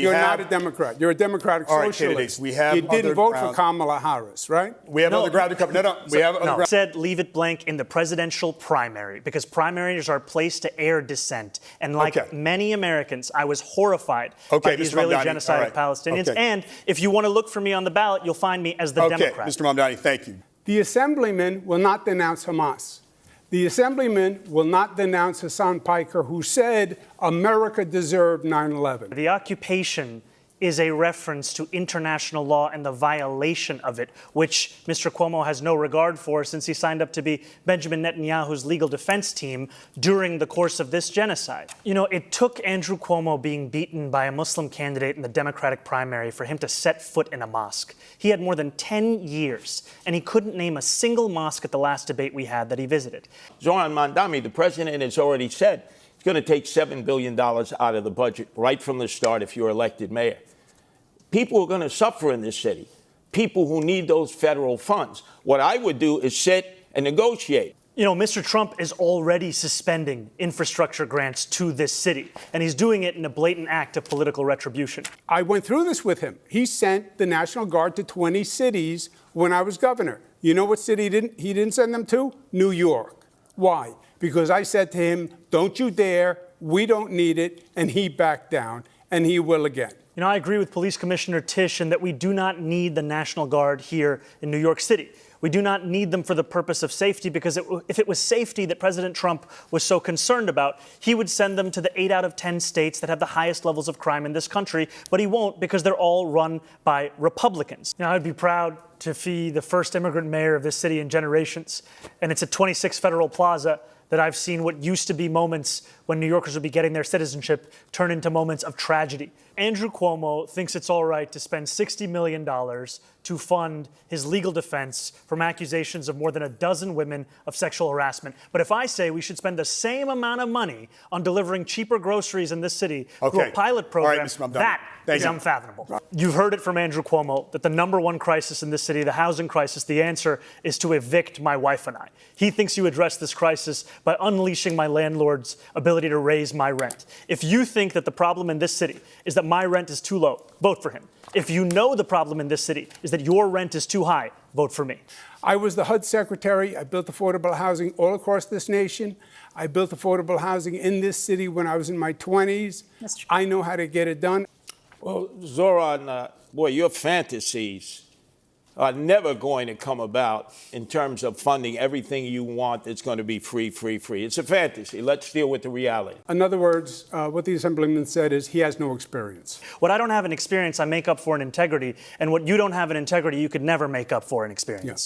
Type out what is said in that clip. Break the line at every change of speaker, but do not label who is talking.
You're not a Democrat. You're a Democratic socialist.
We have
you didn't vote for Kamala Harris, right?
We have other ground to cover. We have other ground.
Said leave it blank in the presidential primary because primaries are a place to air dissent. And like many Americans, I was horrified by the Israeli genocide of Palestinians. And if you want to look for me on the ballot, you'll find me as the Democrat.
Mr. Mamdani, thank you.
The Assemblyman will not denounce Hamas. The Assemblyman will not denounce Hassan Piker, who said America deserved 9/11.
The occupation is a reference to international law and the violation of it, which Mr. Cuomo has no regard for since he signed up to be Benjamin Netanyahu's legal defense team during the course of this genocide. You know, it took Andrew Cuomo being beaten by a Muslim candidate in the Democratic primary for him to set foot in a mosque. He had more than 10 years, and he couldn't name a single mosque at the last debate we had that he visited.
Zohran Mamdani, the president has already said it's going to take $7 billion out of the budget right from the start if you're elected mayor. People are going to suffer in this city, people who need those federal funds. What I would do is sit and negotiate.
You know, Mr. Trump is already suspending infrastructure grants to this city, and he's doing it in a blatant act of political retribution.
I went through this with him. He sent the National Guard to 20 cities when I was governor. You know what city he didn't send them to? New York. Why? Because I said to him, don't you dare, we don't need it, and he backed down, and he will again.
You know, I agree with Police Commissioner Tisch in that we do not need the National Guard here in New York City. We do not need them for the purpose of safety because if it was safety that President Trump was so concerned about, he would send them to the 8 out of 10 states that have the highest levels of crime in this country, but he won't because they're all run by Republicans. Now, I'd be proud to be the first immigrant mayor of this city in generations, and it's at 26 Federal Plaza that I've seen what used to be moments when New Yorkers would be getting their citizenship turn into moments of tragedy. Andrew Cuomo thinks it's all right to spend $60 million to fund his legal defense from accusations of more than a dozen women of sexual harassment. But if I say we should spend the same amount of money on delivering cheaper groceries in this city through a pilot program, that is unfathomable. You've heard it from Andrew Cuomo that the #1 crisis in this city, the housing crisis, the answer is to evict my wife and I. He thinks you address this crisis by unleashing my landlord's ability to raise my rent. If you think that the problem in this city is that my rent is too low, vote for him. If you know the problem in this city is that your rent is too high, vote for me.
I was the HUD secretary. I built affordable housing all across this nation. I built affordable housing in this city when I was in my 20s. I know how to get it done.
Well, Zohran, boy, your fantasies are never going to come about in terms of funding everything you want that's going to be free, free, free. It's a fantasy. Let's deal with the reality.
In other words, what the Assemblyman said is he has no experience.
What I don't have in experience, I make up for in integrity. And what you don't have in integrity, you could never make up for in experience.